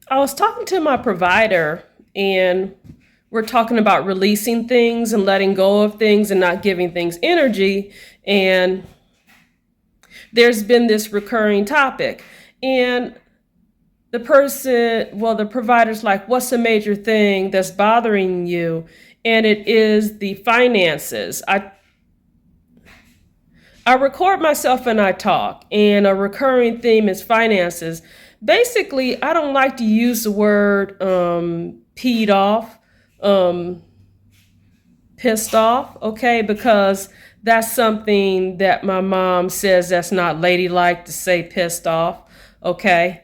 I was talking to my provider, and we're talking about releasing things and letting go of things and not giving things energy. And there's been this recurring topic. And the provider's like, what's the major thing that's bothering you? And it is the finances. I record myself and I talk, and a recurring theme is finances. Basically, I don't like to use the word peed off, um, pissed off, okay, because that's something that my mom says that's not ladylike to say pissed off, okay.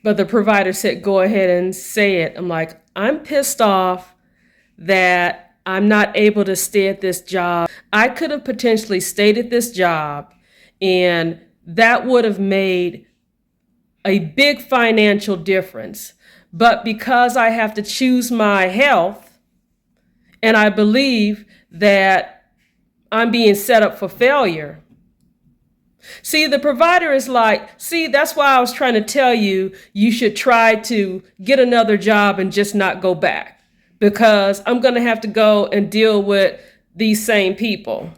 But the provider said, go ahead and say it. I'm like, I'm pissed off that I'm not able to stay at this job. I could have potentially stayed at this job, and that would have made a big financial difference. But because I have to choose my health, and I believe that I'm being set up for failure. See, the provider is like, see, that's why I was trying to tell you, you should try to get another job and just not go back, because I'm going to have to go and deal with these same people.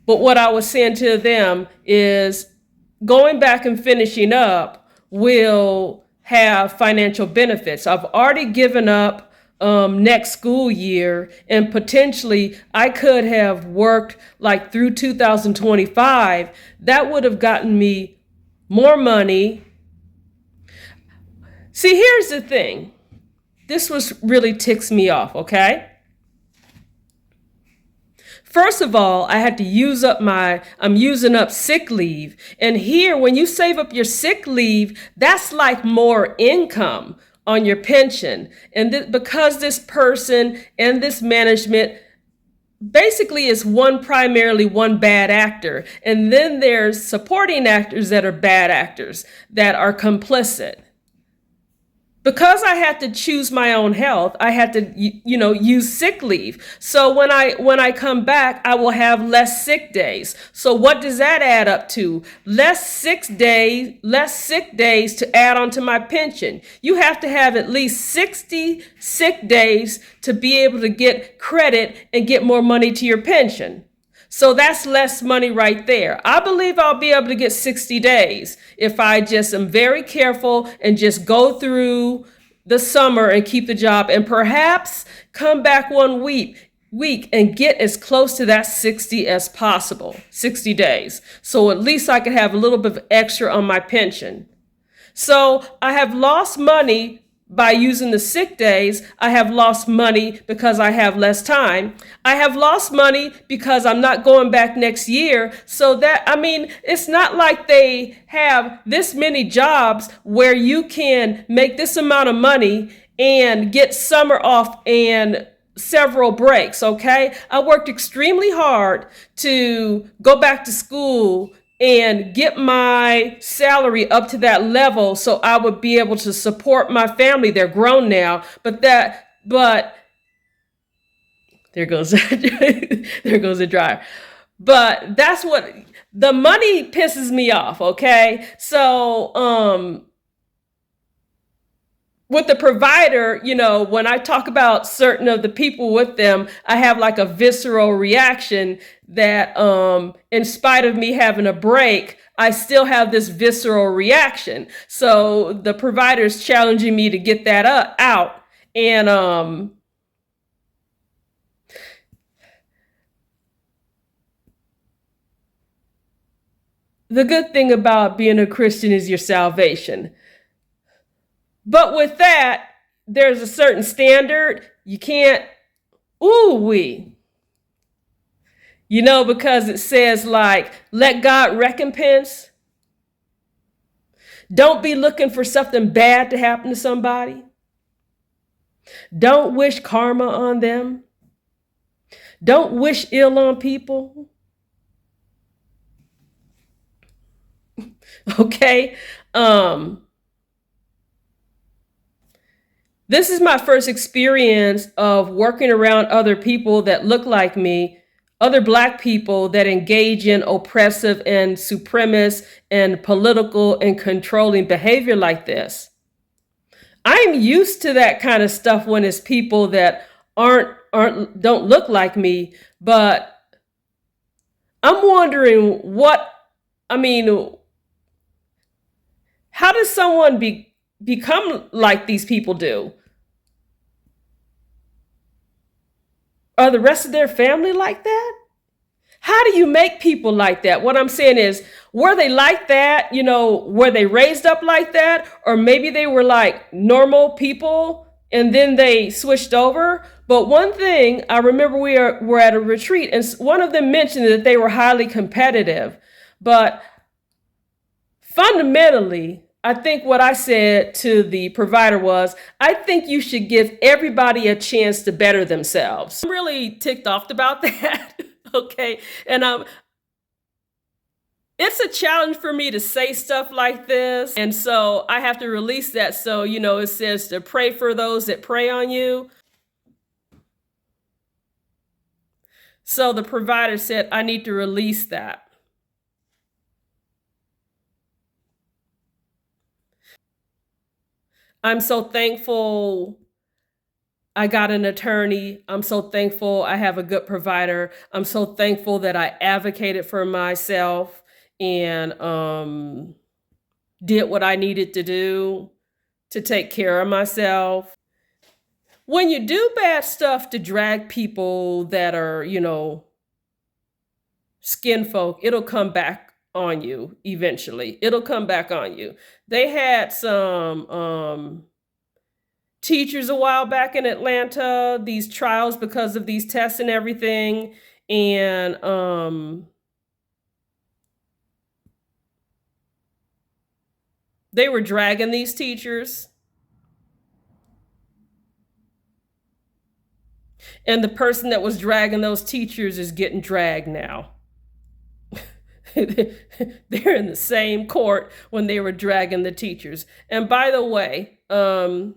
But what I was saying to them is going back and finishing up will have financial benefits. I've already given up next school year, and potentially I could have worked like through 2025. That would have gotten me more money. See, here's the thing. This was really ticks me off, okay? First of all, I had to I'm using up sick leave. And here, when you save up your sick leave, that's like more income on your pension. And because this person and this management basically is primarily one bad actor. And then there's supporting actors that are bad actors that are complicit. Because I had to choose my own health, I had to, use sick leave. So when I come back, I will have less sick days. So what does that add up to? Less sick days to add on to my pension. You have to have at least 60 sick days to be able to get credit and get more money to your pension. So that's less money right there. I believe I'll be able to get 60 days if I just am very careful and just go through the summer and keep the job, and perhaps come back one week and get as close to that 60 as possible, 60 days. So at least I could have a little bit of extra on my pension. So I have lost money by using the sick days. I have lost money because I have less time. I have lost money because I'm not going back next year. So it's not like they have this many jobs where you can make this amount of money and get summer off and several breaks, okay? I worked extremely hard to go back to school and get my salary up to that level so I would be able to support my family. They're grown now, but there goes there goes the dryer. But that's what the money pisses me off, okay? So with the provider, when I talk about certain of the people with them, I have like a visceral reaction that in spite of me having a break, I still have this visceral reaction. So the provider is challenging me to get that out. And the good thing about being a Christian is your salvation. But with that, there's a certain standard. You can't, because it says like, let God recompense. Don't be looking for something bad to happen to somebody. Don't wish karma on them. Don't wish ill on people. Okay? This is my first experience of working around other people that look like me other Black people that engage in oppressive and supremacist and political and controlling behavior like this. I'm used to that kind of stuff when it's people that don't look like me, but I'm wondering I mean, how does someone become like these people do? Are the rest of their family like that? How do you make people like that? What I'm saying is, were they like that? Were they raised up like that? Or maybe they were like normal people and then they switched over. But one thing I remember, were at a retreat, and one of them mentioned that they were highly competitive. But fundamentally, I think what I said to the provider was, I think you should give everybody a chance to better themselves. I'm really ticked off about that. Okay. And it's a challenge for me to say stuff like this. And so I have to release that. So, it says to pray for those that prey on you. So the provider said, I need to release that. I'm so thankful I got an attorney. I'm so thankful I have a good provider. I'm so thankful that I advocated for myself and did what I needed to do to take care of myself. When you do bad stuff to drag people that are, skinfolk, it'll come back on you eventually. It'll come back on you. They had some teachers a while back in Atlanta, these trials because of these tests and everything. And they were dragging these teachers. And the person that was dragging those teachers is getting dragged now. They're in the same court when they were dragging the teachers. And by the way, I'm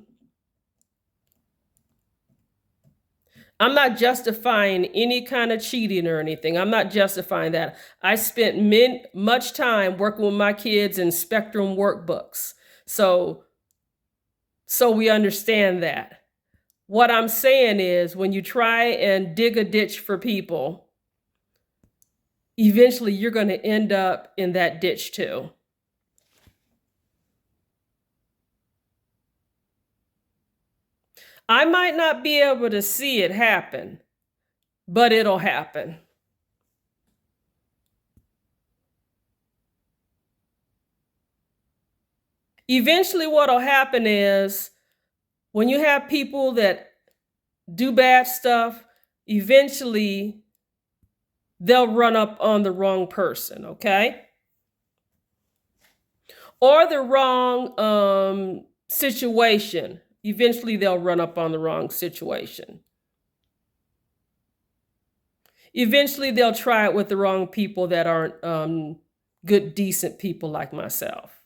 not justifying any kind of cheating or anything. I'm not justifying that. I spent much time working with my kids in Spectrum workbooks. So we understand that. What I'm saying is, when you try and dig a ditch for people, eventually you're going to end up in that ditch too. I might not be able to see it happen, but it'll happen. Eventually what'll happen is, when you have people that do bad stuff, eventually they'll run up on the wrong person, okay? Or the wrong situation. Eventually they'll run up on the wrong situation. Eventually they'll try it with the wrong people that aren't good, decent people like myself.